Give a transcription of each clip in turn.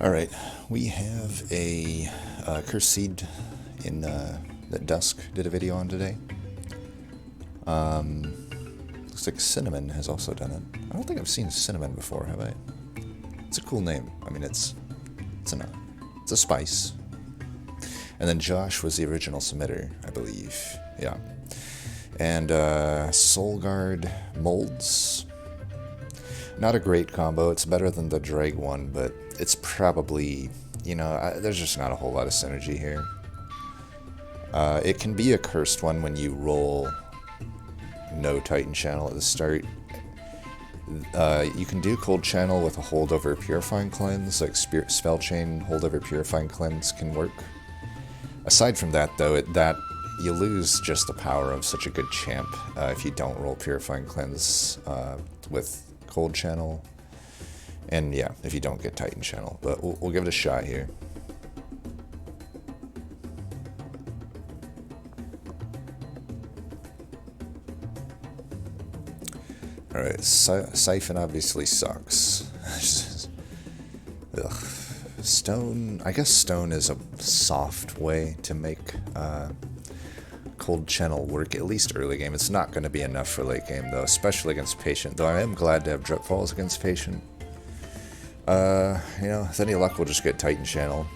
Alright, we have a Cursed Seed in that Dusk did a video on today. Looks like Cinnamon has also done it. I don't think I've seen Cinnamon before, have I? It's a cool name. I mean, it's a spice. And then Josh was the original submitter, I believe. Yeah. And Soulguard Molds. Not a great combo. It's better than the Drag one, but it's probably, there's just not a whole lot of synergy here. It can be a cursed one when you roll no Titan Channel at the start. You can do Cold Channel with a holdover Purifying Cleanse, like Spell Chain holdover Purifying Cleanse can work. Aside from that, though, you lose just the power of such a good champ if you don't roll Purifying Cleanse with Cold Channel. And yeah, if you don't get Titan Channel. But we'll give it a shot here. Alright, Siphon obviously sucks. Ugh. Stone, I guess Stone is a soft way to make Cold Channel work, at least early game. It's not going to be enough for late game, though, especially against Patient. Though I am glad to have Drip Falls against Patient. With any luck, we'll just get Titan Channel.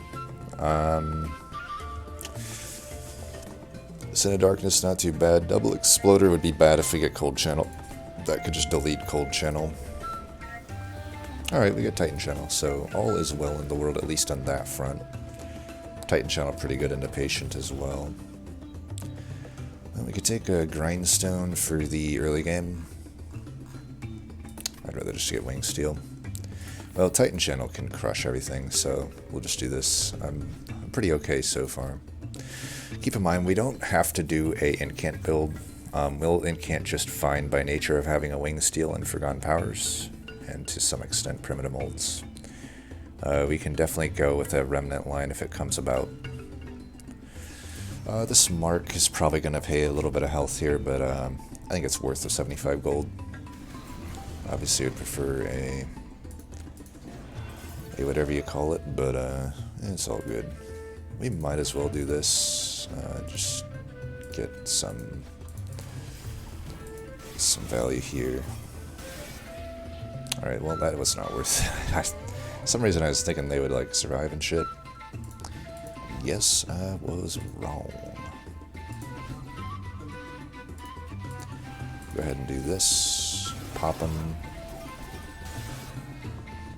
Sin of Darkness, not too bad. Double Exploder would be bad if we get Cold Channel. That could just delete Cold Channel. Alright, we get Titan Channel, so all is well in the world, at least on that front. Titan Channel pretty good into Patient as well. We could take a Grindstone for the early game. I'd rather just get Wing Steel. Well, Titan Channel can crush everything, so we'll just do this. I'm pretty okay so far. Keep in mind, we don't have to do a incant build. We'll incant just fine by nature of having a Wing Steel and Forgotten Powers, and to some extent Primitive Molds. We can definitely go with a Remnant line if it comes about. This Mark is probably going to pay a little bit of health here, but I think it's worth the 75 gold. Obviously, I'd prefer a whatever you call it, but it's all good. We might as well do this. Just get some value here. Alright, well, that was not worth it. For some reason I was thinking they would, like, survive and shit. Yes, I was wrong. Go ahead and do this. Pop them.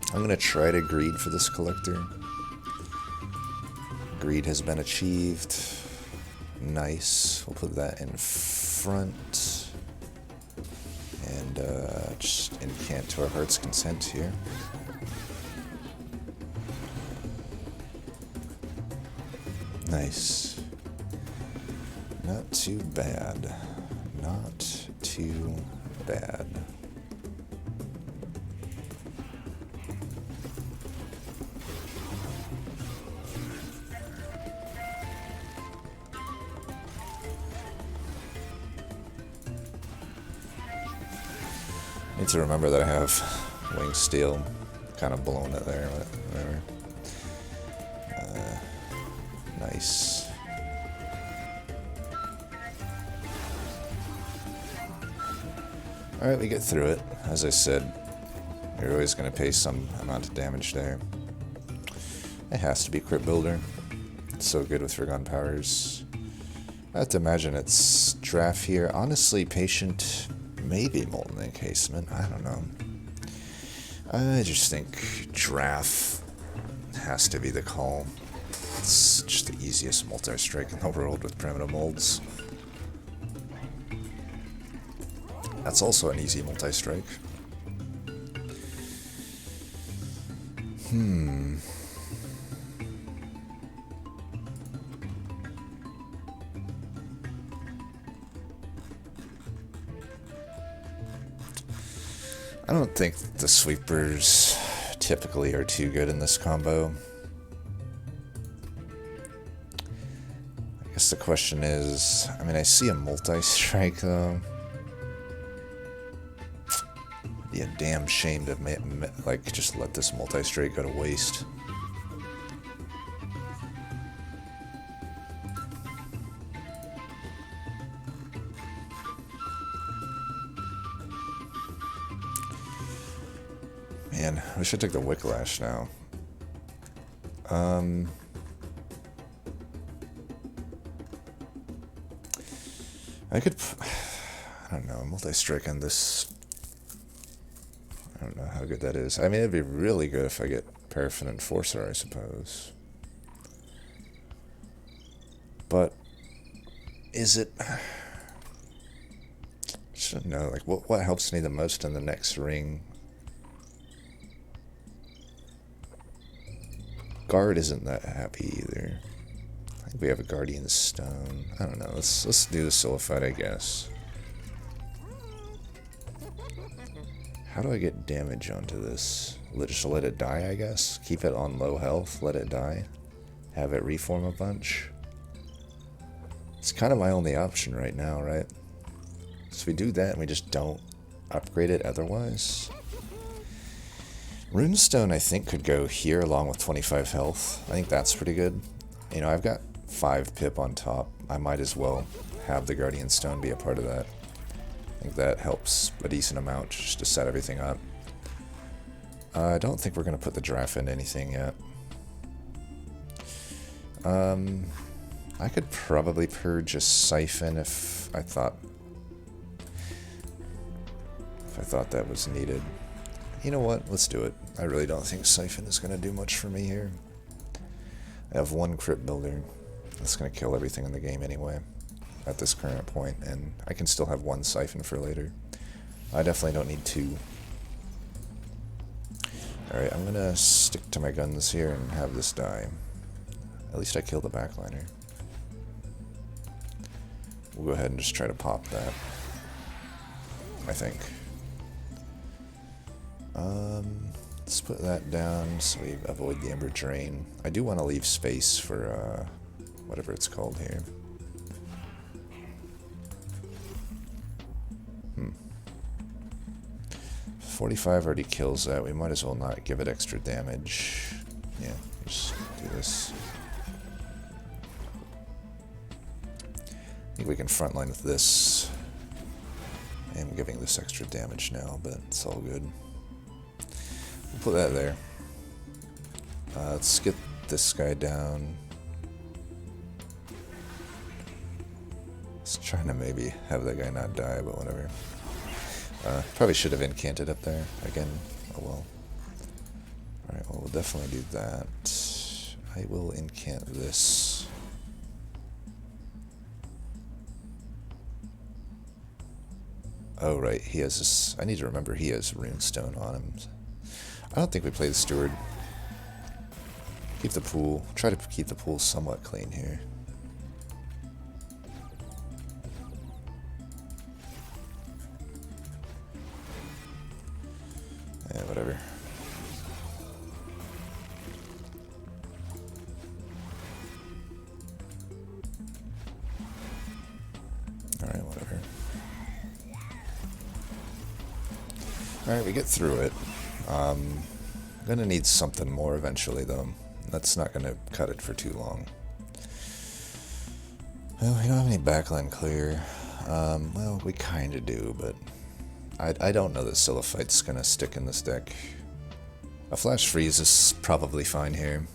I'm going to try to greed for this collector. Greed has been achieved. Nice. We'll put that in front. And just incant to our heart's content here. Nice. Not too bad. Not too bad. Need to remember that I have Wing Steel. Kind of blown it there, but whatever. Nice. Alright, we get through it. As I said, you're always going to pay some amount of damage there. It has to be Crypt Builder. It's so good with Forgotten Powers. I have to imagine it's Draft here. Honestly, Patient, maybe Molten Encasement. I don't know. I just think Draft has to be the call. It's just the easiest multi-strike in the world with Primitive Molds. That's also an easy multi-strike. I don't think the sweepers typically are too good in this combo. I guess the question is, I mean, I see a multi-strike though. Be a damn shame to just let this multi-strike go to waste. man, we should take the Wicklash now. I could, I don't know, multi-strike on this. I don't know how good that is. I mean, it'd be really good if I get Paraffin Enforcer, I suppose. But is it? I shouldn't know. Like, what helps me the most in the next ring? Guard isn't that happy either. I think we have a Guardian Stone. I don't know. Let's do the Sillified, I guess. How do I get damage onto this? Just let it die, I guess. Keep it on low health. Let it die. Have it reform a bunch. It's kind of my only option right now, right? So we do that and we just don't upgrade it otherwise. Runestone, I think, could go here along with 25 health. I think that's pretty good. You know, I've got 5 pip on top. I might as well have the Guardian Stone be a part of that. I think that helps a decent amount just to set everything up. I don't think we're going to put the Giraffe into anything yet. I could probably purge a Siphon if I thought that was needed. You know what? Let's do it. I really don't think Siphon is going to do much for me here. I have 1 Crypt Builder. That's going to kill everything in the game anyway at this current point, and I can still have 1 Siphon for later. I definitely don't need 2. Alright, I'm going to stick to my guns here and have this die. At least I killed the backliner. We'll go ahead and just try to pop that, I think. Let's put that down so we avoid the Ember Drain. I do want to leave space for whatever it's called here. 45 already kills that. We might as well not give it extra damage. Yeah, just do this. I think we can frontline with this. I am giving this extra damage now, but it's all good. We'll put that there. Let's get this guy down. Just trying to maybe have that guy not die, but whatever. Probably should have incanted up there again. Oh well. Alright, well, we'll definitely do that. I will incant this. Oh, right, he has this. I need to remember he has Runestone on him. I don't think we play the Steward. Keep the pool. Try to keep the pool somewhat clean here. Yeah, whatever. Alright, whatever. Alright, we get through it. I'm gonna need something more eventually, though. That's not gonna cut it for too long. Well, we don't have any backline clear. Well, we kinda do, but I don't know that Silliphite's gonna stick in this deck. A Flash Freeze is probably fine here.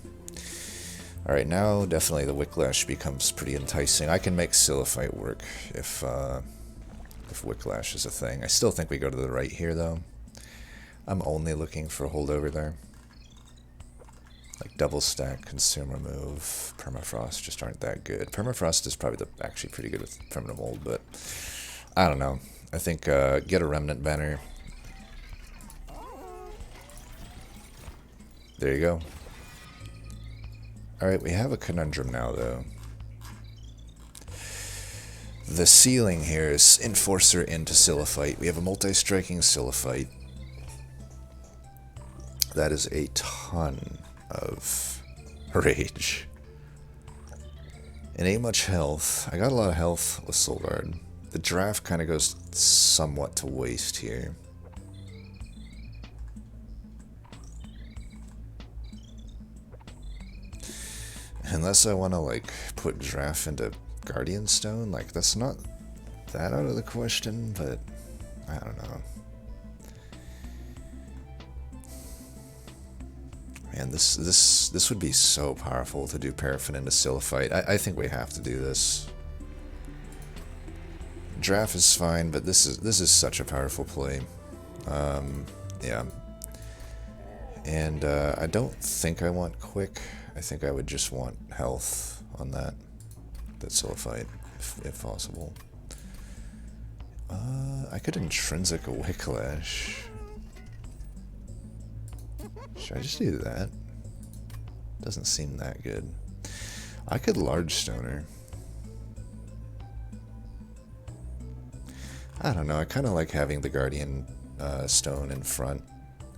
Alright, now definitely the Wicklash becomes pretty enticing. I can make Silliphite work if Wicklash is a thing. I still think we go to the right here, though. I'm only looking for a holdover there. Like double stack, consume remove, permafrost just aren't that good. Permafrost is probably actually pretty good with permanent mold, but I don't know. I think get a remnant banner. There you go. Alright, we have a conundrum now, though. The ceiling here is Enforcer into Silliphite. We have a multi-striking Silliphite. That is a ton of rage. And ain't much health. I got a lot of health with Soul Guard. The draft kind of goes somewhat to waste here. Unless I want to, like, put draft into Guardian Stone, like, that's not that out of the question, but I don't know. And this would be so powerful to do Paraffin into Silliphite. I think we have to do this. Draft is fine, but this is such a powerful play. Yeah. And I don't think I want quick. I think I would just want health on that Silliphite, if possible. I could intrinsic a Wicklash. Should I just do that? Doesn't seem that good. I could large stoner. I don't know, I kind of like having the Guardian Stone in front,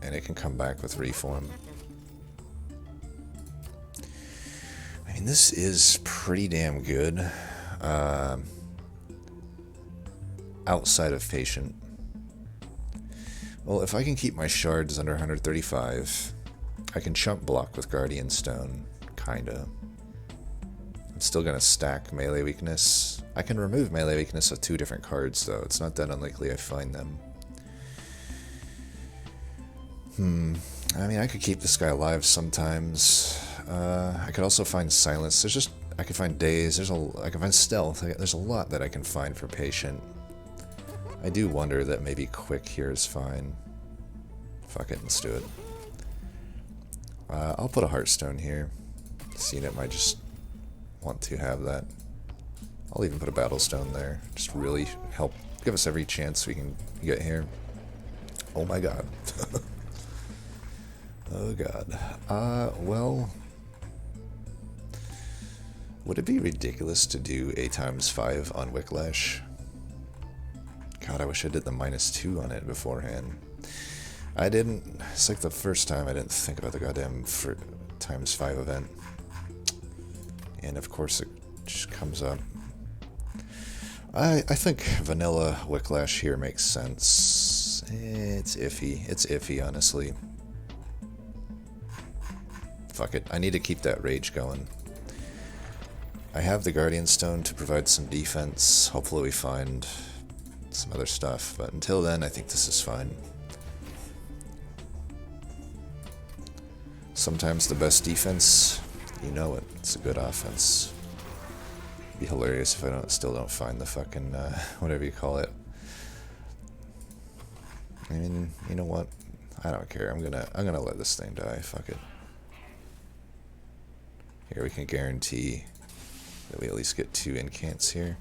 and it can come back with Reform. I mean, this is pretty damn good. Outside of Patient. Well, if I can keep my shards under 135, I can chump block with Guardian Stone, kinda. I'm still gonna stack melee weakness. I can remove melee weakness with 2 different cards, though. It's not that unlikely I find them. I mean, I could keep this guy alive sometimes. I could also find Silence. I could find Daze. I can find Stealth. There's a lot that I can find for Patient. I do wonder that maybe Quick here is fine. Fuck it, let's do it. I'll put a Heartstone here. CNET might just want to have that. I'll even put a Battlestone there. Just really help give us every chance we can get here. Oh my god. Oh god. Well... Would it be ridiculous to do a ×5 on Wicklash? God, I wish I did the -2 on it beforehand. I didn't. It's like the first time I didn't think about the goddamn ×5 event. And of course it just comes up. I think vanilla Wicklash here makes sense. It's iffy. It's iffy, honestly. Fuck it. I need to keep that rage going. I have the Guardian Stone to provide some defense. Hopefully we find some other stuff, but until then I think this is fine. Sometimes the best defense, you know it, it's a good offense. It'd be hilarious if I still don't find the fucking whatever you call it. I mean, you know what? I don't care. I'm gonna let this thing die. Fuck it. Here we can guarantee that we at least get 2 incants here.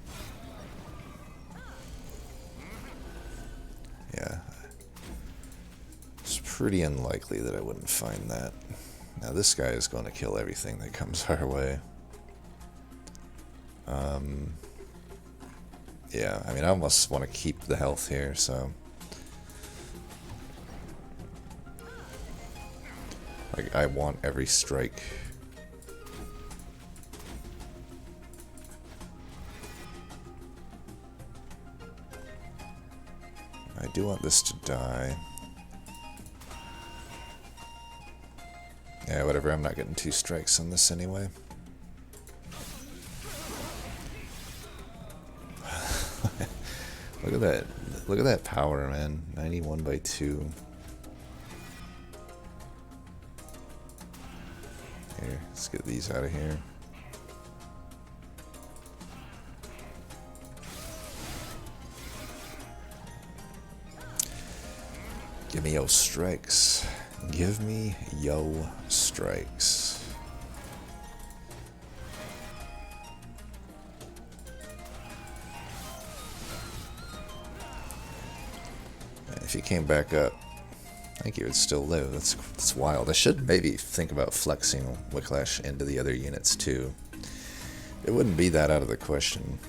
Yeah. It's pretty unlikely that I wouldn't find that. Now this guy is going to kill everything that comes our way. Yeah, I mean I almost want to keep the health here, so... Like, I want every strike. I do want this to die. Yeah, whatever, I'm not getting 2 strikes on this anyway. Look at that. Look at that power, man. 91/2. Here, let's get these out of here. Give me yo strikes. Give me yo strikes. If he came back up, I think he would still live. That's wild. I should maybe think about flexing Wicklash into the other units too. It wouldn't be that out of the question.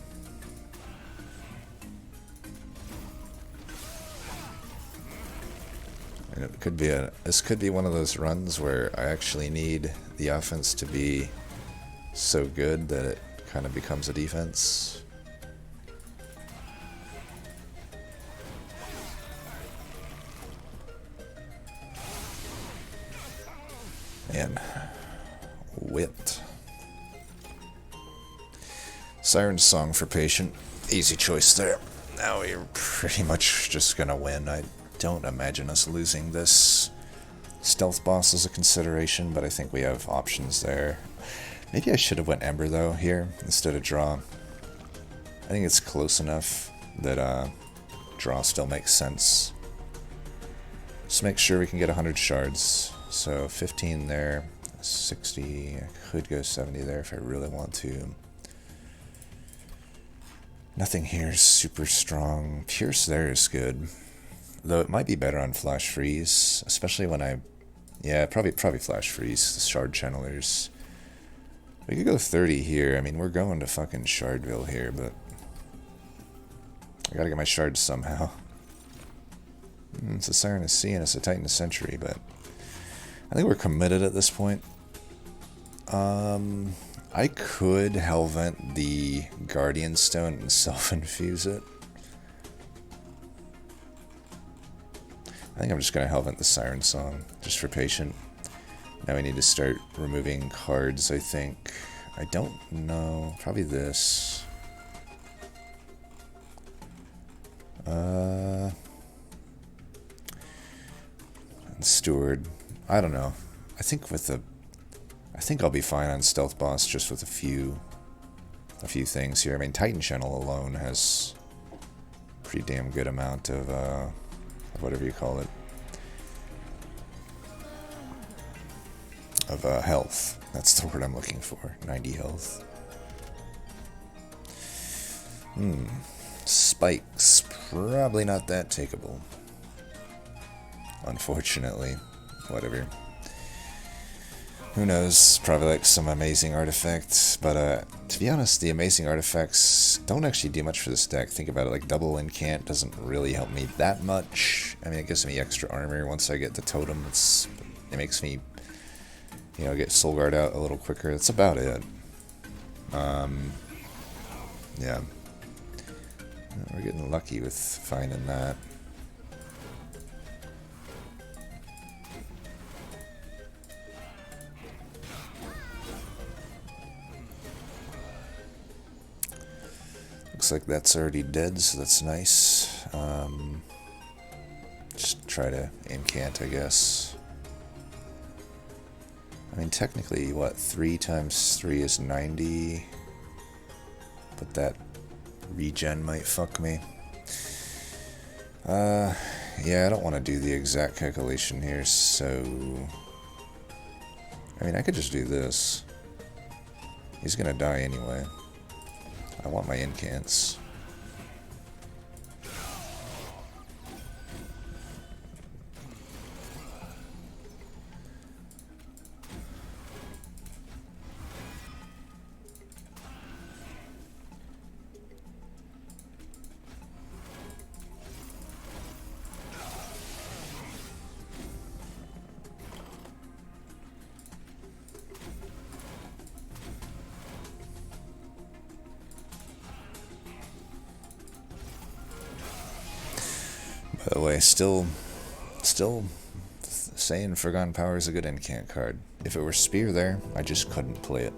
And it could be this could be one of those runs where I actually need the offense to be so good that it kind of becomes a defense. And whipped. Siren's Song for Patient. Easy choice there. Now we're pretty much just gonna win. I don't imagine us losing this Stealth boss is a consideration, but I think we have options there. Maybe I should have went Ember, though, here, instead of Draw. I think it's close enough that Draw still makes sense. Just make sure we can get 100 shards. So 15 there, 60, I could go 70 there if I really want to. Nothing here is super strong. Pierce there is good. Though it might be better on Flash Freeze, especially when I... Yeah, probably Flash Freeze, the Shard Channelers. We could go 30 here. I mean, we're going to fucking Shardville here, but... I gotta get my shards somehow. It's a Siren of Sea and it's a Titan of Century, but... I think we're committed at this point. I could Hellvent the Guardian Stone and self-infuse it. I think I'm just going to Hellvent the Siren Song, just for patient. Now we need to start removing cards, I think. I don't know. Probably this. And Steward. I don't know. I think I'll be fine on Stealth Boss just with a few things here. I mean, Titan Channel alone has a pretty damn good amount of whatever you call it. Of health. That's the word I'm looking for. 90 health. Spikes. Probably not that takeable. Unfortunately. Whatever. Who knows? Probably like some amazing artifacts. But to be honest, the amazing artifacts don't actually do much for this deck. Think about it, like double incant doesn't really help me that much. I mean, it gives me extra armor. Once I get the totem, it makes me, you know, get Soul Guard out a little quicker. That's about it. Yeah. We're getting lucky with finding that. Looks like that's already dead, so that's nice. Just try to incant, I guess. I mean, technically, what, 3 times 3 is 90? But that regen might fuck me. Yeah, I don't want to do the exact calculation here, so... I mean, I could just do this. He's gonna die anyway. I want my incants. By the way, still saying Forgotten Power is a good incant card. If it were Spear there, I just couldn't play it.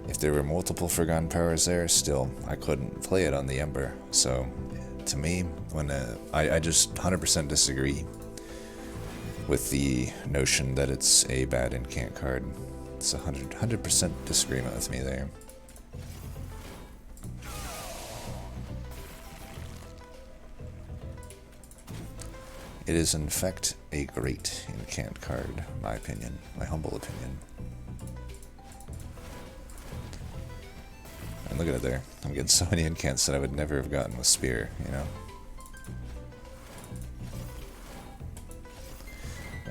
If there were multiple Forgotten Powers there, still, I couldn't play it on the Ember. So, to me, when I just 100% disagree with the notion that it's a bad incant card. It's 100% disagreement with me there. It is, in fact, a great incant card, my opinion, my humble opinion. And look at it there. I'm getting so many incants that I would never have gotten with Spear, you know?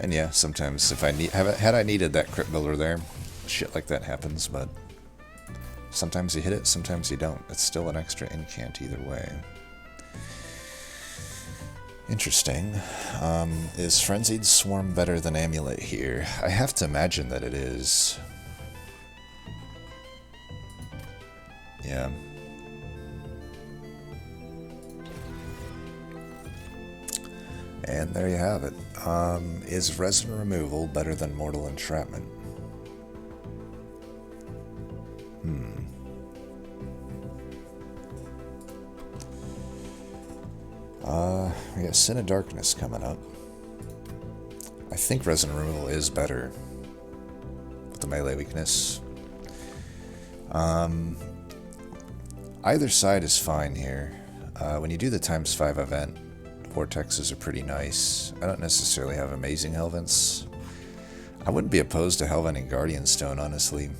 And yeah, sometimes if I had I needed that Crypt Builder there, shit like that happens, but sometimes you hit it, sometimes you don't. It's still an extra incant either way. Interesting. Is Frenzied Swarm better than Amulet here? I have to imagine that it is. Yeah. And there you have it. Is Resin Removal better than Mortal Entrapment? We got Sin of Darkness coming up. I think Resin Removal is better with the melee weakness. Either side is fine here. When you do the ×5 event, vortexes are pretty nice. I don't necessarily have amazing Hellvents. I wouldn't be opposed to Hellventing Guardian Stone, honestly.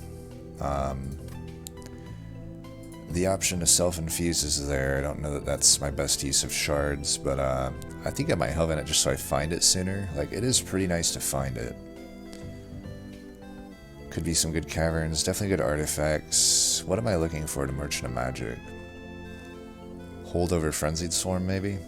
The option to self-infuse is there. I don't know that that's my best use of shards, but I think I might Hellvent it just so I find it sooner. Like, it is pretty nice to find it. Could be some good caverns, definitely good artifacts. What am I looking for to Merchant of Magic? Holdover Frenzied Swarm, maybe?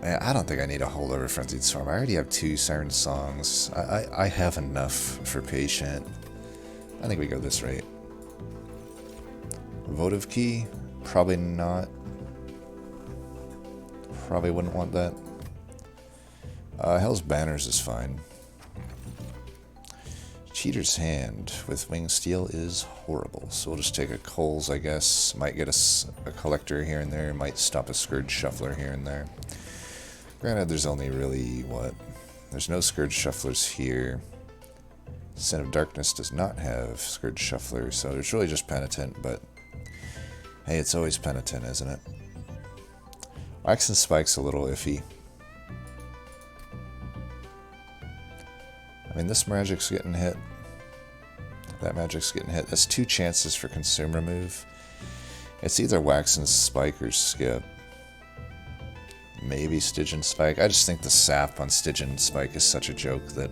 Man, I don't think I need a Holdover Frenzied Swarm. I already have 2 Siren Songs. I have enough for Patient. I think we go this rate. Votive Key? Probably not. Probably wouldn't want that. Hell's Banners is fine. Cheater's Hand with Winged Steel is horrible, so we'll just take a Coles, I guess. Might get us a Collector here and there, might stop a Scourge Shuffler here and there. Granted, there's only really, what? There's no Scourge Shufflers here. Sin of Darkness does not have Scourge Shuffler, so it's really just Penitent, but hey, it's always Penitent, isn't it? Wax and Spike's a little iffy. I mean, this magic's getting hit. That magic's getting hit. That's 2 chances for Consume Remove. It's either Wax and Spike or Skip. Maybe Stygian Spike. I just think the sap on Stygian Spike is such a joke that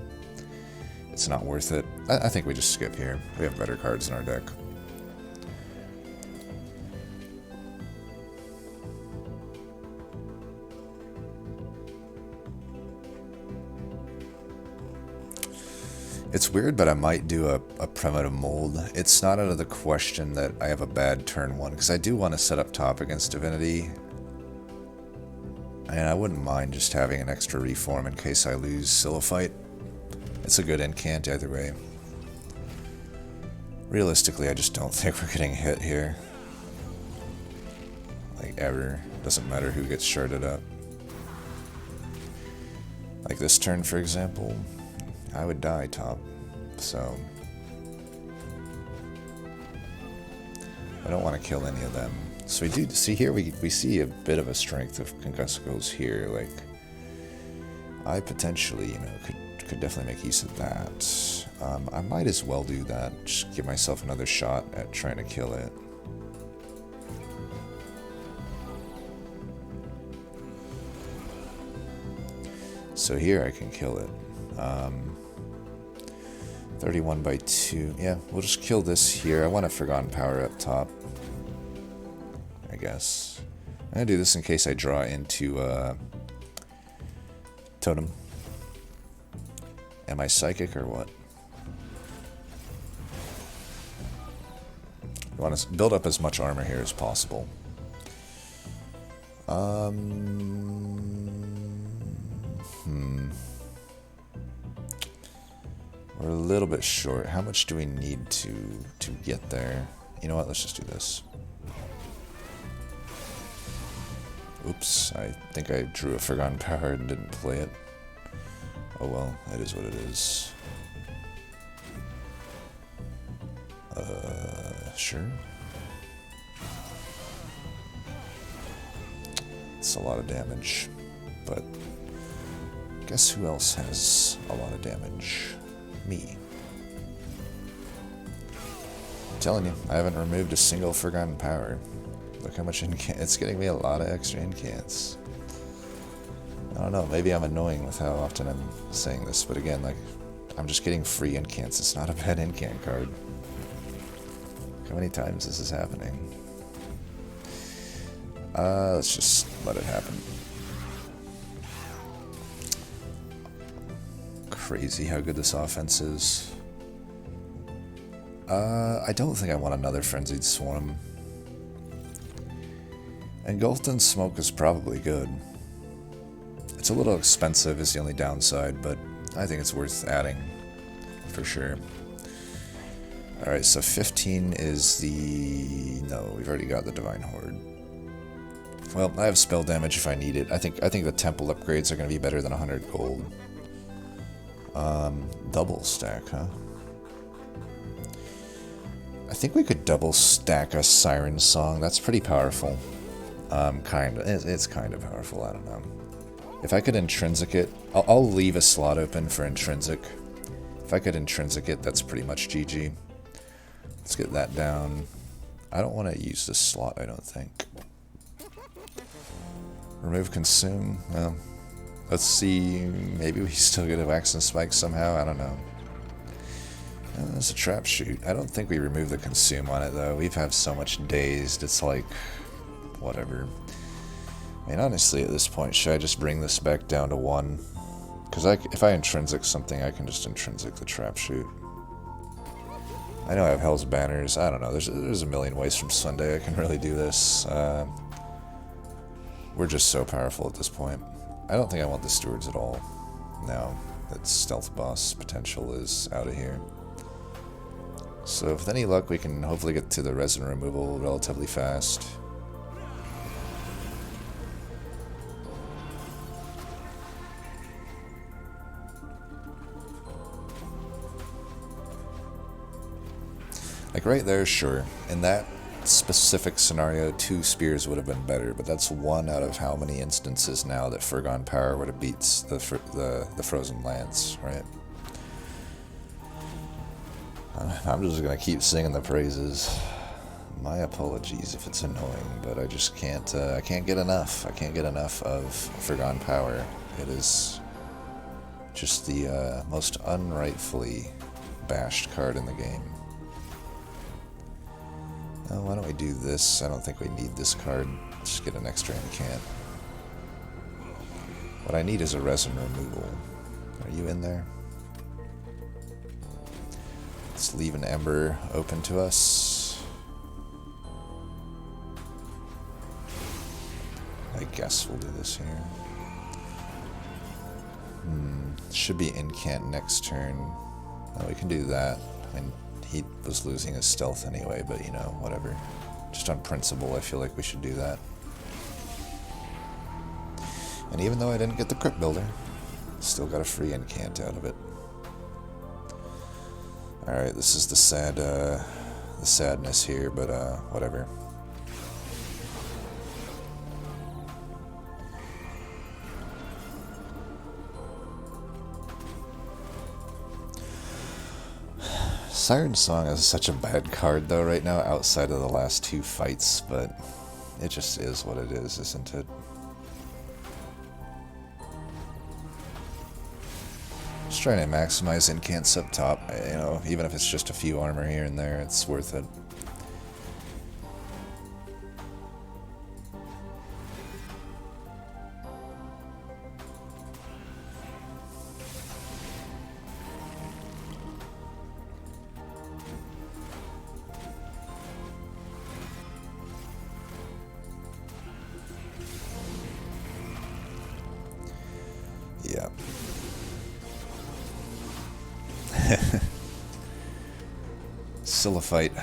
it's not worth it. I think we just skip here. We have better cards in our deck. It's weird, but I might do a Primitive Mold. It's not out of the question that I have a bad turn 1, because I do want to set up top against Divinity. And I wouldn't mind just having an extra Reform in case I lose Silophyte. It's a good incant either way. Realistically, I just don't think we're getting hit here. Like, ever. Doesn't matter who gets sharded up. Like this turn, for example, I would die top, so I don't want to kill any of them. So we do see here, we see a bit of a strength of Concussicles here. Like, I potentially, you know, could definitely make use of that. I might as well do that. Just give myself another shot at trying to kill it. So here I can kill it. 31 by 2. Yeah, we'll just kill this here. I want a Forgotten Power up top, I guess. I'm going to do this in case I draw into Totem. Am I Psychic or what? You want to build up as much armor here as possible. We're a little bit short. How much do we need to get there? You know what? Let's just do this. Oops, I think I drew a Forgotten Power and didn't play it. Oh well, it is what it is. Sure. It's a lot of damage, but guess who else has a lot of damage? Me. I'm telling you, I haven't removed a single Forgotten Power. Look how much incant. It's getting me a lot of extra incants. I don't know, maybe I'm annoying with how often I'm saying this, but again, like, I'm just getting free incants. It's not a bad incant card. How many times this is happening? Let's just let it happen. Crazy how good this offense is. I don't think I want another Frenzied Swarm. Engulfed in Smoke is probably good. It's a little expensive is the only downside, but I think it's worth adding for sure. Alright, so 15 is the... No, we've already got the Divine Horde. Well, I have spell damage if I need it. I think the temple upgrades are going to be better than 100 gold. Double stack, huh? I think we could double stack a Siren Song. That's pretty powerful. Kind of. It's kind of powerful. I don't know. If I could intrinsic it, I'll leave a slot open for intrinsic. If I could intrinsic it, that's pretty much GG. Let's get that down. I don't want to use this slot, I don't think. Remove consume. Well, let's see. Maybe we still get a wax and spike somehow. I don't know. There's a trap shoot. I don't think we remove the consume on it though. We've had so much dazed. It's like whatever. I mean, honestly, at this point, should I just bring this back down to 1? Because if I intrinsic something, I can just intrinsic the trap shoot. I know I have Hell's Banners. I don't know. There's a million ways from Sunday I can really do this. We're just so powerful at this point. I don't think I want the stewards at all. No, that stealth boss potential is out of here. So with any luck, we can hopefully get to the resin removal relatively fast. Like right there, sure. In that specific scenario, 2 spears would have been better, but that's 1 out of how many instances now that Foregone Power would have beats the Frozen Lance, right? I'm just gonna keep singing the praises. My apologies if it's annoying, but I just can't. I can't get enough. I can't get enough of Foregone Power. It is just the most unrightfully bashed card in the game. Oh, why don't we do this? I don't think we need this card. Just get an extra incant. What I need is a resin removal. Are you in there? Let's leave an Ember open to us. I guess we'll do this here. Should be incant next turn. Oh, we can do that. I mean, he was losing his stealth anyway, but you know, whatever. Just on principle, I feel like we should do that. And even though I didn't get the Crypt Builder, still got a free incant out of it. Alright, this is the sadness here, but whatever. Siren Song is such a bad card though right now outside of the last 2 fights, but it just is what it is, isn't it? Just trying to maximize incants up top, you know, even if it's just a few armor here and there, it's worth it. Yeah. Siliphyte.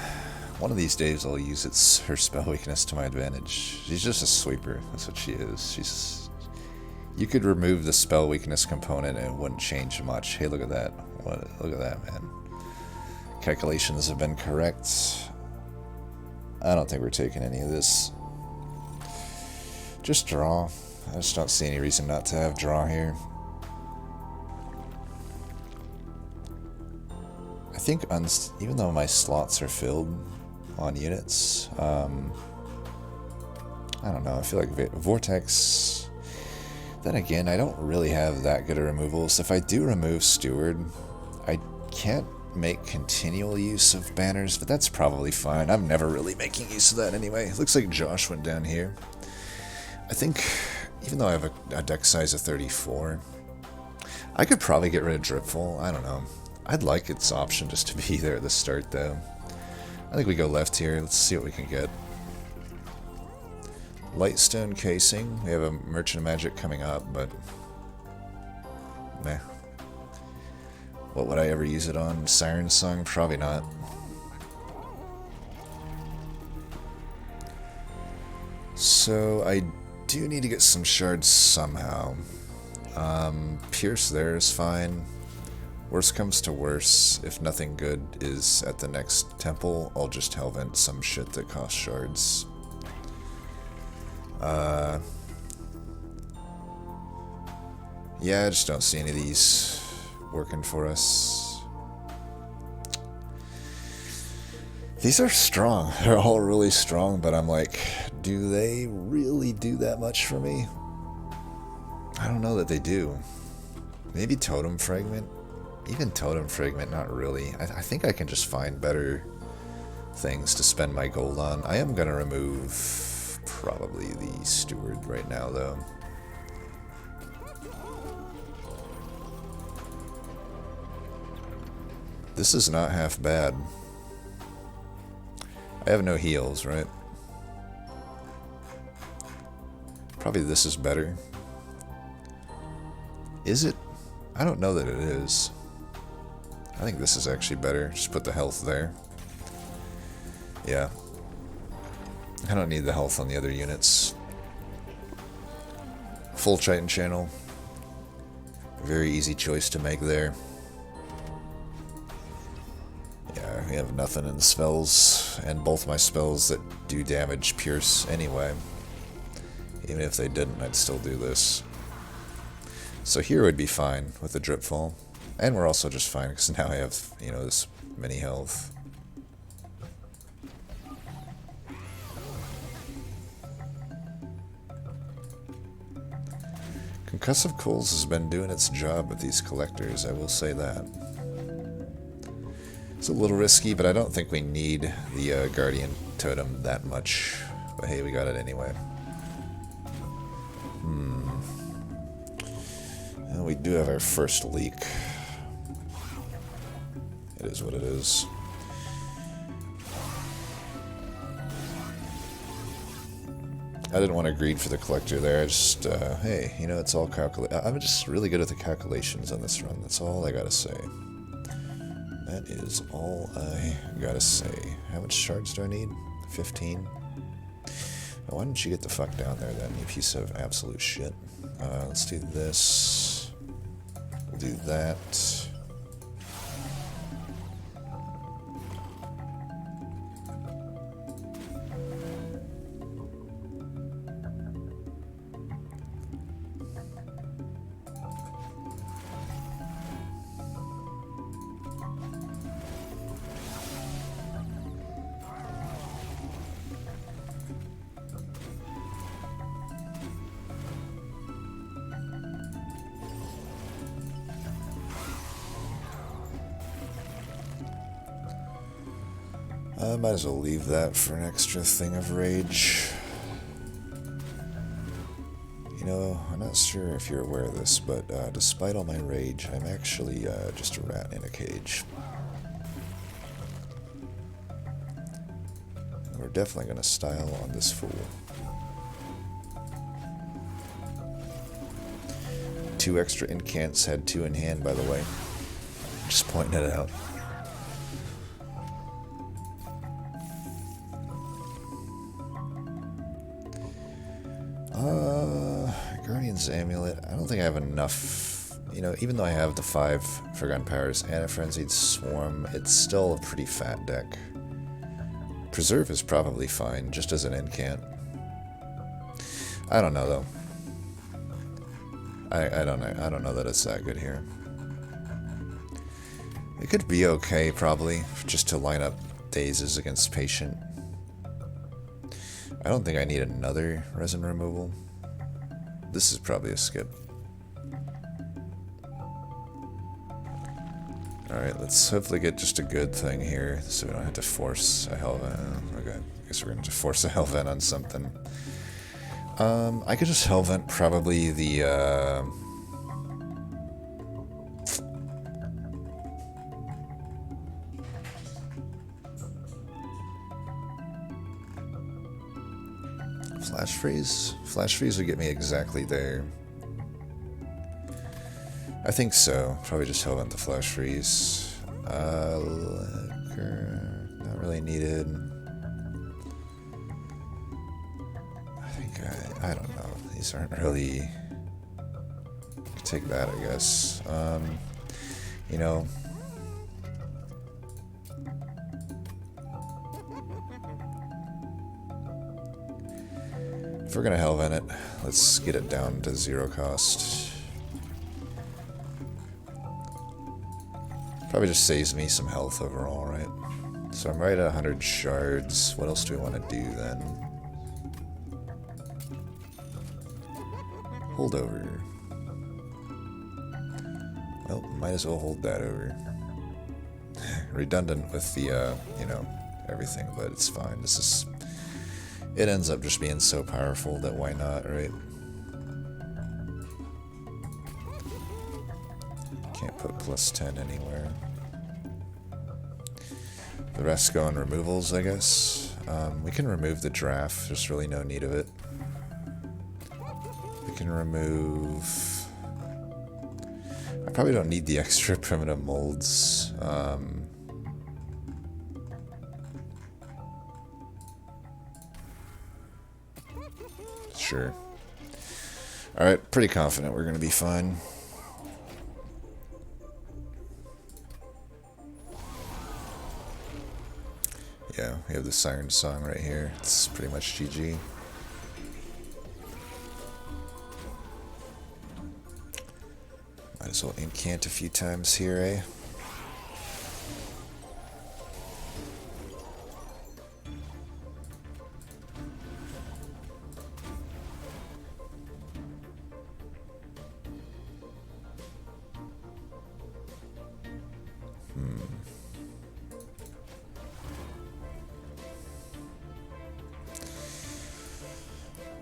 One of these days I'll use her spell weakness to my advantage. She's just a sweeper. That's what she is. You could remove the spell weakness component and it wouldn't change much. Hey, look at that. Look at that, man. Calculations have been correct. I don't think we're taking any of this. Just draw. I just don't see any reason not to have draw here. I think even though my slots are filled on units, I don't know, I feel like Vortex, then again, I don't really have that good of removals. If I do remove Steward, I can't make continual use of banners, but that's probably fine. I'm never really making use of that anyway. It looks like Josh went down here. I think, even though I have a deck size of 34, I could probably get rid of Dripful. I don't know. I'd like its option just to be there at the start, though. I think we go left here. Let's see what we can get. Lightstone Casing. We have a Merchant of Magic coming up, but meh. What would I ever use it on? Siren Song? Probably not. So I do need to get some shards somehow. Pierce there is fine. Worst comes to worse, if nothing good is at the next temple, I'll just hellvent some shit that costs shards. Yeah, I just don't see any of these working for us. These are strong. They're all really strong, but I'm like, do they really do that much for me? I don't know that they do. Maybe Totem Fragment? Even Totem Fragment, not really. I think I can just find better things to spend my gold on. I am going to remove probably the Steward right now, though. This is not half bad. I have no heals, right? Probably this is better. Is it? I don't know that it is. I think this is actually better. Just put the health there. Yeah. I don't need the health on the other units. Full Triton channel. Very easy choice to make there. Yeah, we have nothing in the spells, and both my spells that do damage pierce anyway. Even if they didn't, I'd still do this. So here would be fine with the drip fall. And we're also just fine because now I have, you know, this mini health. Concussive Coals has been doing its job with these collectors, I will say that. It's a little risky, but I don't think we need the Guardian Totem that much. But hey, we got it anyway. And we do have our first leak. It is what it is. I didn't want to greed for the collector there. I just, hey, you know, it's all I'm just really good at the calculations on this run. That's all I gotta say. That is all I gotta say. How much shards do I need? 15? Oh, why don't you get the fuck down there then, you piece of absolute shit. Let's do this. We'll do that. I might as well leave that for an extra thing of rage. You know, I'm not sure if you're aware of this, but despite all my rage, I'm actually just a rat in a cage. We're definitely going to style on this fool. 2 extra incants, had 2 in hand, by the way. Just pointing it out. Guardian's Amulet. I don't think I have enough. You know, even though I have the 5 Forgotten Powers and a Frenzied Swarm, it's still a pretty fat deck. Preserve is probably fine, just as an incant. I don't know though. I don't know. I don't know that it's that good here. It could be okay, probably, just to line up Dazes against Patient. I don't think I need another resin removal. This is probably a skip. Alright, let's hopefully get just a good thing here so we don't have to force a Hellvent. Okay, I guess we're going to force a Hellvent on something. I could just Hellvent probably the Flash Freeze? Flash Freeze would get me exactly there. I think so. Probably just Hellvent the Flash Freeze. Liquor, not really needed. I think I don't know. These aren't really... Take that, I guess. You know... If we're gonna Hellvent it, let's get it down to 0 cost. Probably just saves me some health overall, right? So I'm right at 100 shards. What else do we want to do then? Hold over. Well, might as well hold that over. Redundant with the, you know, everything, but it's fine. This is... It ends up just being so powerful that why not, right? Can't put +10 anywhere. The rest go on removals, I guess. We can remove the draft. There's really no need of it. We can remove... I probably don't need the extra primitive molds. Sure. Alright, pretty confident we're going to be fine. Yeah, we have the Siren Song right here. It's pretty much GG. Might as well incant a few times here, eh?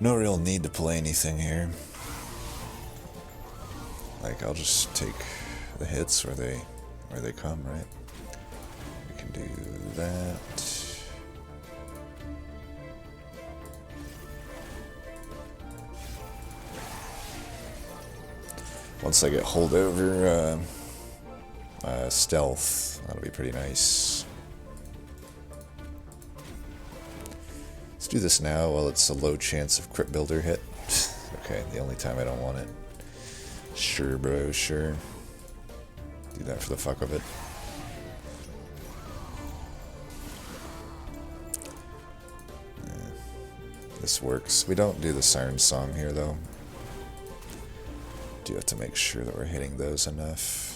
No real need to play anything here. Like, I'll just take the hits where they come, right? We can do that. Once I get holdover stealth, that'll be pretty nice. Let's do this now while it's a low chance of Crypt Builder hit. Okay, the only time I don't want it. Sure, bro, sure. Do that for the fuck of it. This works. We don't do the Siren Song here, though. Do have to make sure that we're hitting those enough.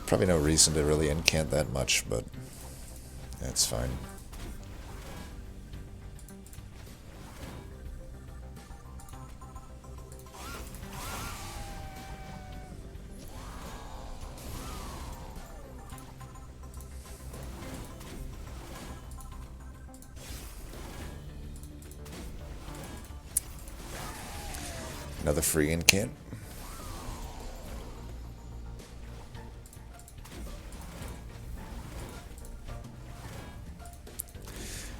Probably no reason to really incant that much, but that's fine. Another free incant.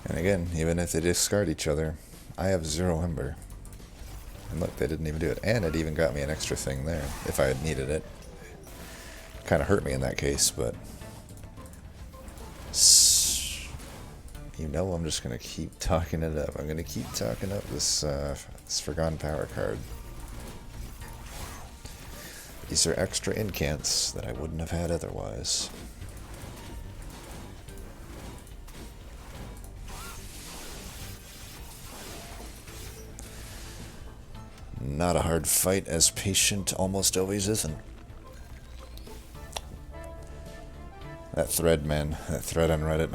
And again, even if they discard each other, I have 0 Ember. And look, they didn't even do it. And it even got me an extra thing there, if I had needed it. Kind of hurt me in that case, but... You know I'm just going to keep talking it up. I'm going to keep talking up this Forgotten Power card. These are extra incants that I wouldn't have had otherwise. Not a hard fight, as patient almost always isn't. That thread, man, that thread on Reddit,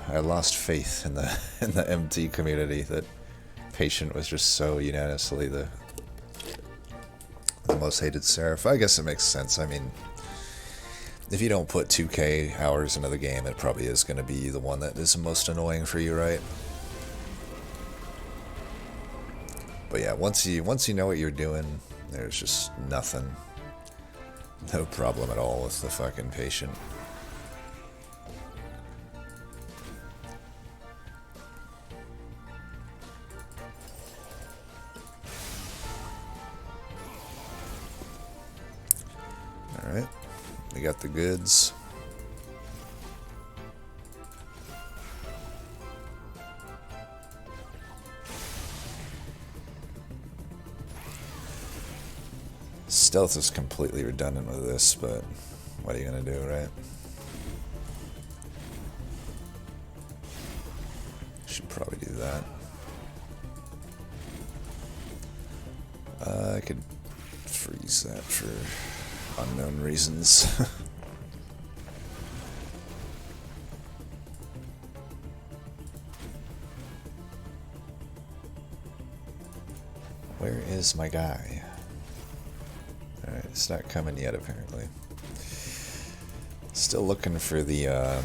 I lost faith in the MT community that patient was just so unanimously the most hated seraph. I guess it makes sense. I mean, if you don't put 2k hours into the game, it probably is going to be the one that is most annoying for you, right? But yeah, once you know what you're doing, there's just nothing. No problem at all with the fucking patient. Alright, we got the goods. Stealth is completely redundant with this, but what are you gonna do, right? Should probably do that. I could freeze that for unknown reasons. Where is my guy? Alright, it's not coming yet apparently. Still looking for the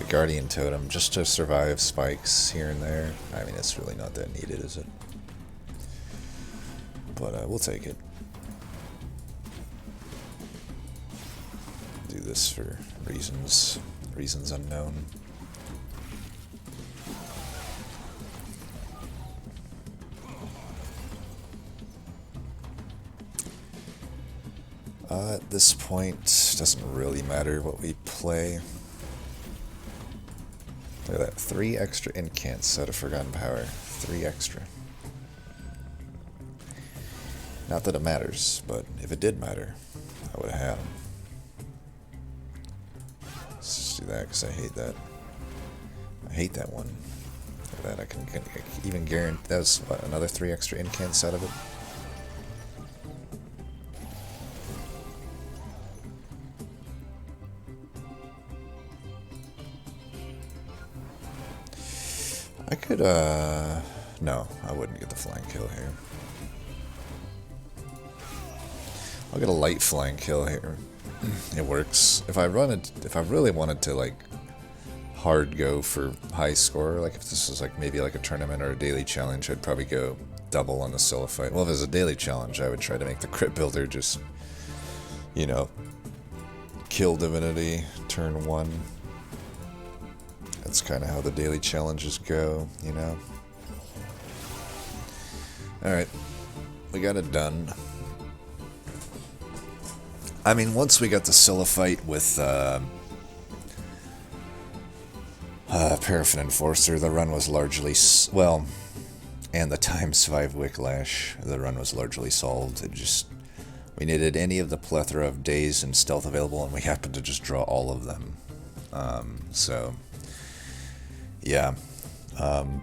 Guardian Totem just to survive spikes here and there. I mean, it's really not that needed, is it? But we'll take it. Do this for reasons unknown. At this point, doesn't really matter what we play. Look at that, 3 extra incants out of Forgotten Power. 3 extra. Not that it matters, but if it did matter, I would have had them. Let's just do that because I hate that. I hate that one. Look at that, I can even guarantee that was what, another 3 extra incants out of it. I could, no, I wouldn't get the flying kill here. I'll get a light flying kill here. It works. If I really wanted to, like, hard go for high score, like if this was like maybe like a tournament or a daily challenge, I'd probably go double on the Silliphite. Well, if it was a daily challenge, I would try to make the crit builder just, you know, kill Divinity turn 1. That's kind of how the daily challenges go, you know. Alright, we got it done. I mean, once we got the Silliphite with Paraffin Enforcer, the run was largely, well, and the ×5 Wicklash, the run was largely solved. It just, we needed any of the plethora of days and stealth available, and we happened to just draw all of them. So, yeah,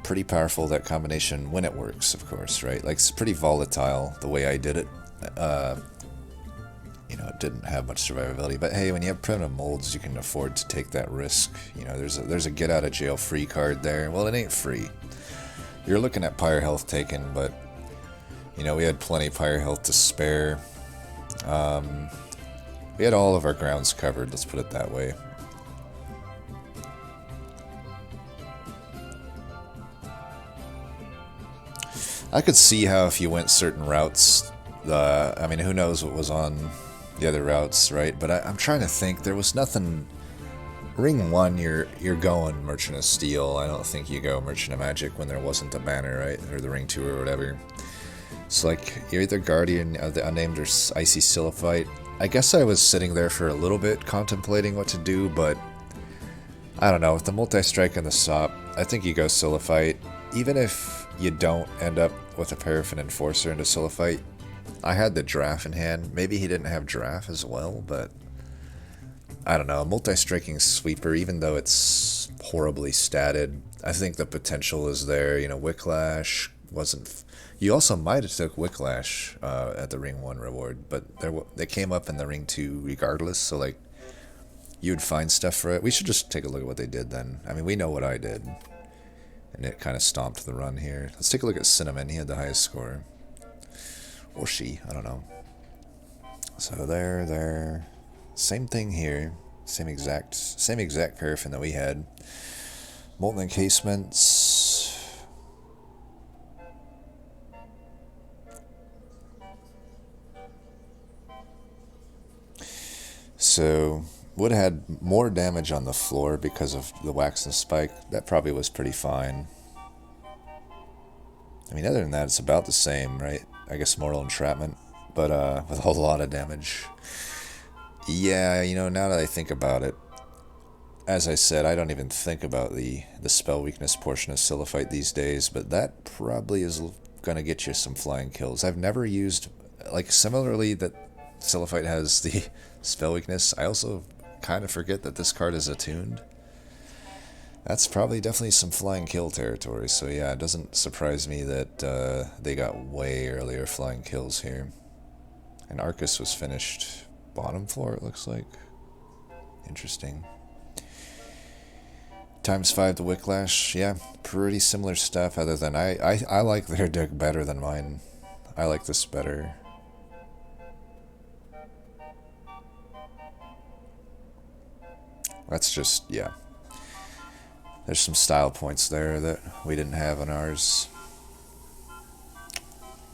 pretty powerful, that combination, when it works, of course, right? Like, it's pretty volatile, the way I did it. You know, it didn't have much survivability, but hey, when you have primitive molds, you can afford to take that risk. You know, there's a get out of jail free card there. Well, it ain't free. You're looking at pyre health taken, but you know, we had plenty of pyre health to spare. We had all of our grounds covered, let's put it that way. I could see how if you went certain routes, I mean, who knows what was on the other routes, right? But I'm trying to think. There was nothing. Ring 1, you're going Merchant of Steel. I don't think you go Merchant of Magic when there wasn't a banner, right? Or the Ring 2 or whatever. It's like you're either Guardian of the Unnamed or Icy Silliphite. I guess I was sitting there for a little bit contemplating what to do, but I don't know. With the multi-strike and the SOP, I think you go Silliphite. Even if you don't end up with a Paraffin Enforcer into Silliphite, I had the Giraffe in hand. Maybe he didn't have Giraffe as well, but I don't know. Multi-striking Sweeper, even though it's horribly statted, I think the potential is there. You know, Wicklash wasn't... You also might have took Wicklash at the Ring 1 reward, but they came up in the Ring 2 regardless, so like, you'd find stuff for it. We should just take a look at what they did then. I mean, we know what I did, and it kind of stomped the run here. Let's take a look at Cinnamon. He had the highest score. Or she, I don't know. So there. Same thing here. Same exact paraffin that we had. Molten encasements. So would have had more damage on the floor because of the wax and spike. That probably was pretty fine. I mean, other than that, it's about the same, right? I guess Mortal Entrapment, but with a whole lot of damage. Yeah, you know, now that I think about it, as I said, I don't even think about the spell weakness portion of Silliphite these days, but that probably is going to get you some flying kills. I've never used like, similarly that Siliphyte has the spell weakness, I also kind of forget that this card is attuned. That's probably definitely some flying kill territory, so yeah, it doesn't surprise me that they got way earlier flying kills here. And Arcus was finished bottom floor, it looks like. Interesting. ×5 to Wicklash, yeah, pretty similar stuff, other than I like their deck better than mine. I like this better. That's just, yeah. There's some style points there that we didn't have on ours.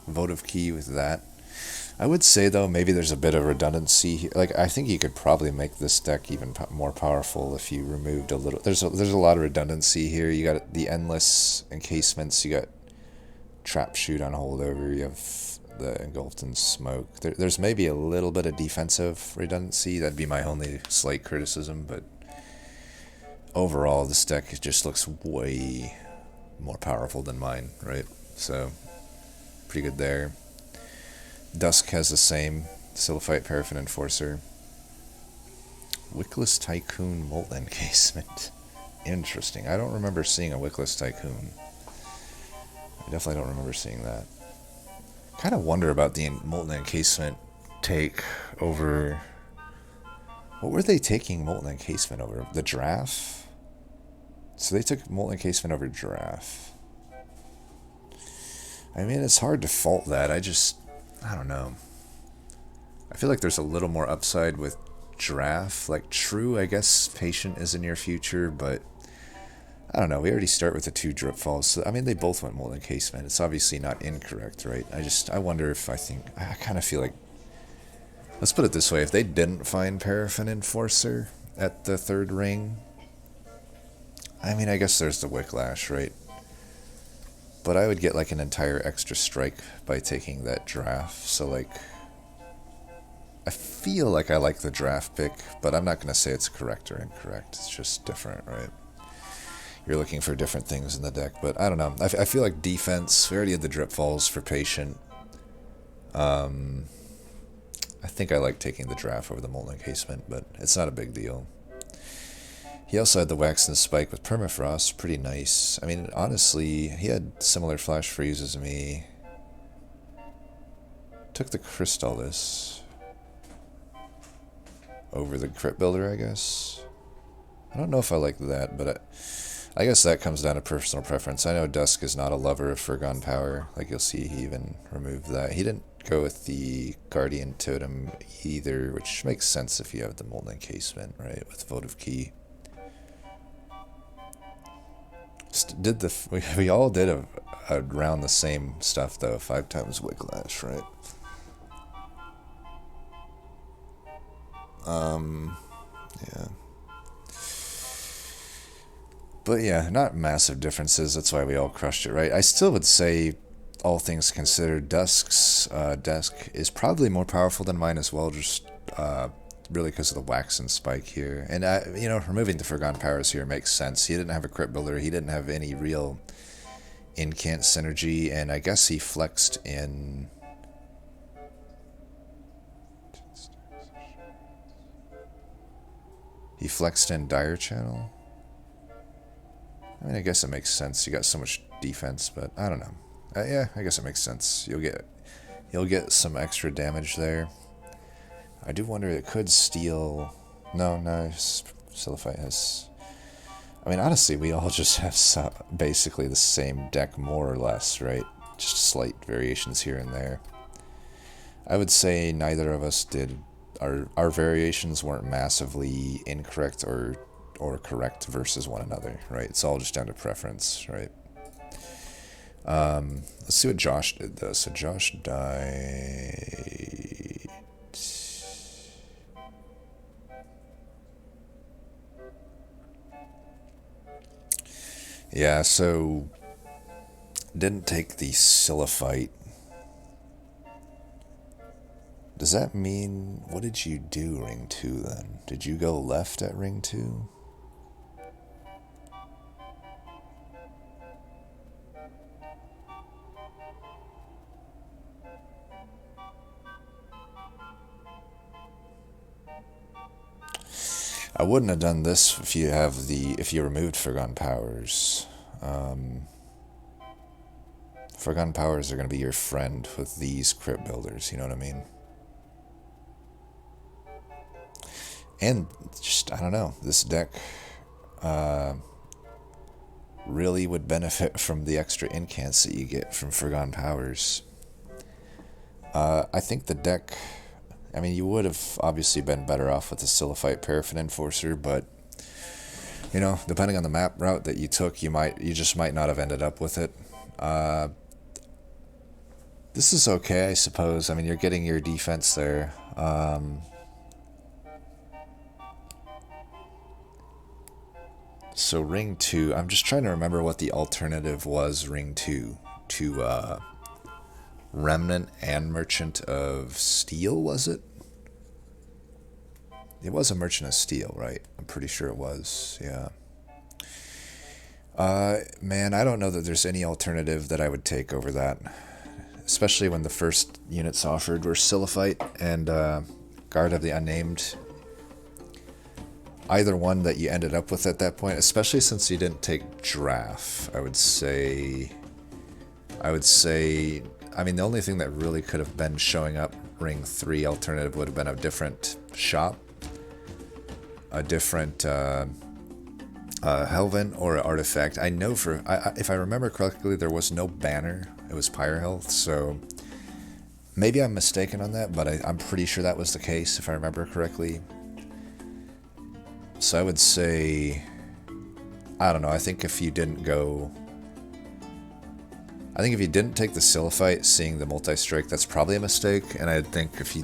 Votive Key with that. I would say, though, maybe there's a bit of redundancy here. Like, I think you could probably make this deck even more powerful if you removed a little... There's a lot of redundancy here. You got the endless encasements. You got Trap Shoot on holdover. You have the Engulfed in Smoke. There's maybe a little bit of defensive redundancy. That'd be my only slight criticism, but overall, this deck just looks way more powerful than mine, right? So, pretty good there. Dusk has the same. Siliphyte, Paraffin Enforcer. Wickless Tycoon, Molten Encasement. Interesting. I don't remember seeing a Wickless Tycoon. I definitely don't remember seeing that. Kind of wonder about the Molten Encasement take over... What were they taking Molten Encasement over? The Giraffe? So they took Molten Encasement over Giraffe. I mean, it's hard to fault that. I don't know. I feel like there's a little more upside with Giraffe. Like, true, I guess Patient is in your future, but I don't know. We already start with the 2 drip falls. So, I mean, they both went Molten Encasement. It's obviously not incorrect, right? I wonder if I kind of feel like, let's put it this way. If they didn't find Paraffin Enforcer at the 3rd ring, I mean, I guess there's the Wicklash, right? But I would get like an entire extra strike by taking that Giraffe. So like, I feel like I like the Giraffe pick, but I'm not going to say it's correct or incorrect. It's just different, right? You're looking for different things in the deck, but I don't know. I feel like defense, we already had the drip falls for Patient. I think I like taking the Giraffe over the Molten Encasement, but it's not a big deal. He also had the Wax and Spike with Permafrost, pretty nice. I mean, honestly, he had similar Flash Freeze as me. Took the Crystallis over the Crypt Builder, I guess. I don't know if I like that, but I guess that comes down to personal preference. I know Dusk is not a lover of Forgone Power. Like, you'll see he even removed that. He didn't go with the Guardian Totem either, which makes sense if you have the Molten Encasement, right, with Votive Key. We all did around the same stuff, though. 5 times Wicklash, right? Yeah. But yeah, not massive differences. That's why we all crushed it, right? I still would say, all things considered, Dusk's deck is probably more powerful than mine as well, just really because of the Wax and Spike here. And, removing the Forgone Powers here makes sense. He didn't have a Crypt Builder. He didn't have any real incant synergy, and I guess he flexed in... He flexed in Dire Channel? I mean, I guess it makes sense. You got so much defense, but I don't know. Yeah, I guess it makes sense. You'll get some extra damage there. I do wonder, it could steal... No, Siliphyte has... I mean, honestly, we all just have basically the same deck, more or less, right? Just slight variations here and there. I would say neither of us did... Our variations weren't massively incorrect or correct versus one another, right? It's all just down to preference, right? Let's see what Josh did, though. So Josh died... Yeah, so didn't take the Siliphyte. Does that mean, what did you do ring 2 then? Did you go left at ring 2? I wouldn't have done this if you removed Forgotten Powers. Forgotten Powers are going to be your friend with these crypt builders, you know what I mean? And just, I don't know, this deck really would benefit from the extra incants that you get from Forgotten Powers. I think the deck, I mean, you would have obviously been better off with the Silliphite Paraffin Enforcer, but, you know, depending on the map route that you took, you just might not have ended up with it. This is okay, I suppose. I mean, you're getting your defense there. So Ring 2, I'm just trying to remember what the alternative was, Ring 2, to Remnant and Merchant of Steel, was it? It was a Merchant of Steel, right? I'm pretty sure it was, yeah. Man, I don't know that there's any alternative that I would take over that. Especially when the first units offered were Silliphite and Guard of the Unnamed. Either one that you ended up with at that point, especially since you didn't take Draft, I would say, I mean, the only thing that really could have been showing up Ring 3 alternative would have been a different shop, a different Helven or Artifact. I know if I remember correctly, there was no banner. It was Pyre Health, so maybe I'm mistaken on that, but I'm pretty sure that was the case if I remember correctly. So I would say, I don't know, I think if you didn't take the Silliphite, seeing the multi-strike, that's probably a mistake, and I think if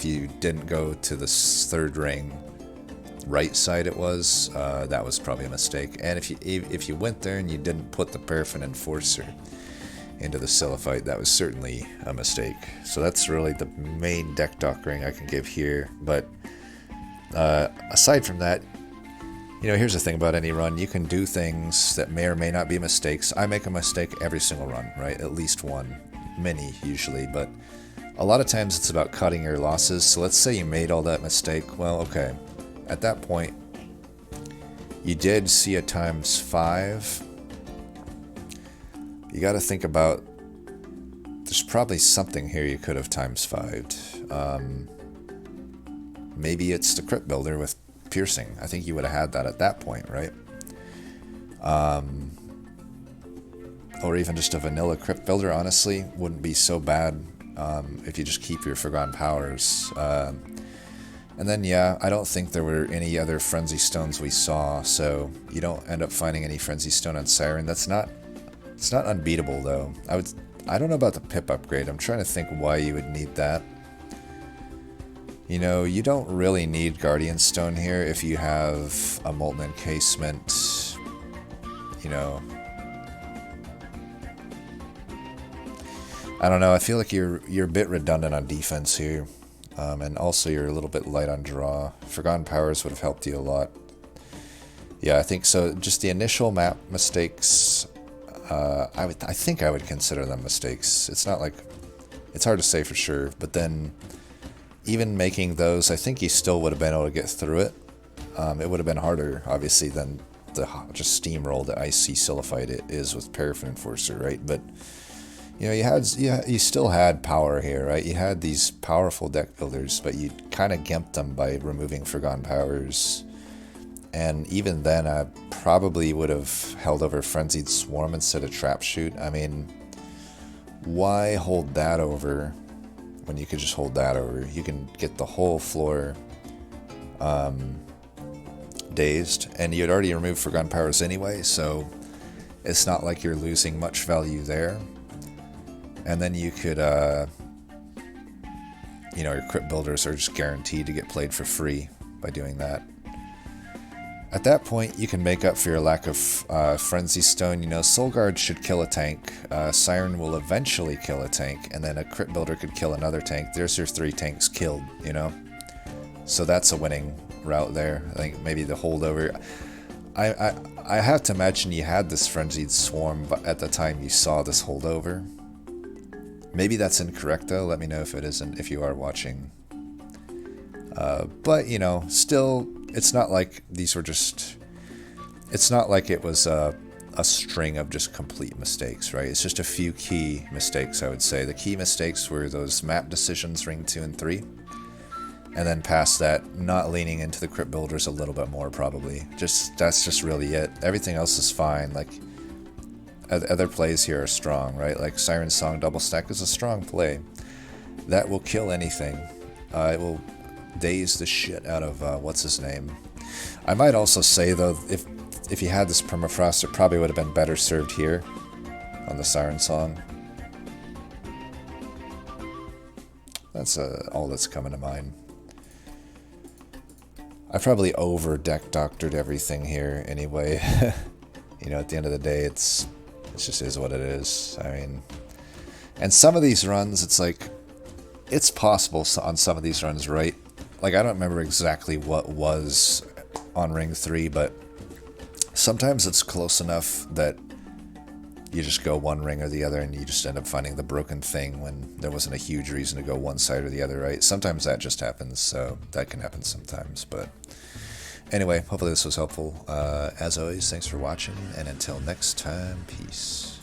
you didn't go to the third ring, right side it was, that was probably a mistake. And if you went there and you didn't put the Paraffin Enforcer into the Silliphite, that was certainly a mistake. So that's really the main deck doctoring I can give here, but aside from that, you know, here's the thing about any run. You can do things that may or may not be mistakes. I make a mistake every single run, right? At least one. Many, usually. But a lot of times it's about cutting your losses. So let's say you made all that mistake. Well, okay. At that point, you did see a ×5. You got to think about, there's probably something here you could have ×5'd. Maybe it's the Crypt Builder with Piercing. I think you would have had that at that point, right? Or even just a vanilla Crypt Builder, honestly, wouldn't be so bad if you just keep your Forgotten Powers. And then, yeah, I don't think there were any other Frenzy Stones we saw, so you don't end up finding any Frenzy Stone on Siren. It's not unbeatable, though. I don't know about the pip upgrade. I'm trying to think why you would need that. You know, you don't really need Guardian Stone here if you have a Molten Encasement, you know. I don't know, I feel like you're a bit redundant on defense here. And also you're a little bit light on draw. Forgotten Powers would have helped you a lot. Yeah, I think so. Just the initial map mistakes, I think I would consider them mistakes. It's not like, it's hard to say for sure, but then even making those, I think you still would have been able to get through it. It would have been harder, obviously, than the just steamroll that Icy Silliphite is with Paraffin Enforcer, right? But you know, you still had power here, right? You had these powerful deck builders, but you kind of gimped them by removing Forgotten Powers. And even then, I probably would have held over Frenzied Swarm instead of Trap Shoot. I mean, why hold that over when you could just hold that over? You can get the whole floor dazed, and you'd already removed Forgotten Powers anyway, so it's not like you're losing much value there. And then you could, you know, your Crypt Builders are just guaranteed to get played for free by doing that. At that point, you can make up for your lack of Frenzy Stone. You know, Soul Guard should kill a tank, Siren will eventually kill a tank, and then a Crypt Builder could kill another tank. There's your 3 tanks killed, you know? So that's a winning route there. I think maybe the holdover. I have to imagine you had this Frenzied Swarm but at the time you saw this holdover. Maybe that's incorrect though. Let me know if it isn't, if you are watching. But, you know, still, it's not like these were just... It's not like it was a string of just complete mistakes, right? It's just a few key mistakes, I would say. The key mistakes were those map decisions, ring 2 and 3. And then past that, not leaning into the crypt builders a little bit more, probably. That's just really it. Everything else is fine. Like, other plays here are strong, right? Like, Siren Song double stack is a strong play. That will kill anything. It will daze the shit out of, what's his name? I might also say, though, if you had this permafrost, it probably would have been better served here on the Siren Song. That's all that's coming to mind. I probably over-deck doctored everything here anyway. You know, at the end of the day, it just is what it is. I mean, and some of these runs, it's like, it's possible on some of these runs, right? Like, I don't remember exactly what was on ring 3, but sometimes it's close enough that you just go one ring or the other and you just end up finding the broken thing when there wasn't a huge reason to go one side or the other, right? Sometimes that just happens, so that can happen sometimes. But anyway, hopefully this was helpful. As always, thanks for watching, and until next time, peace.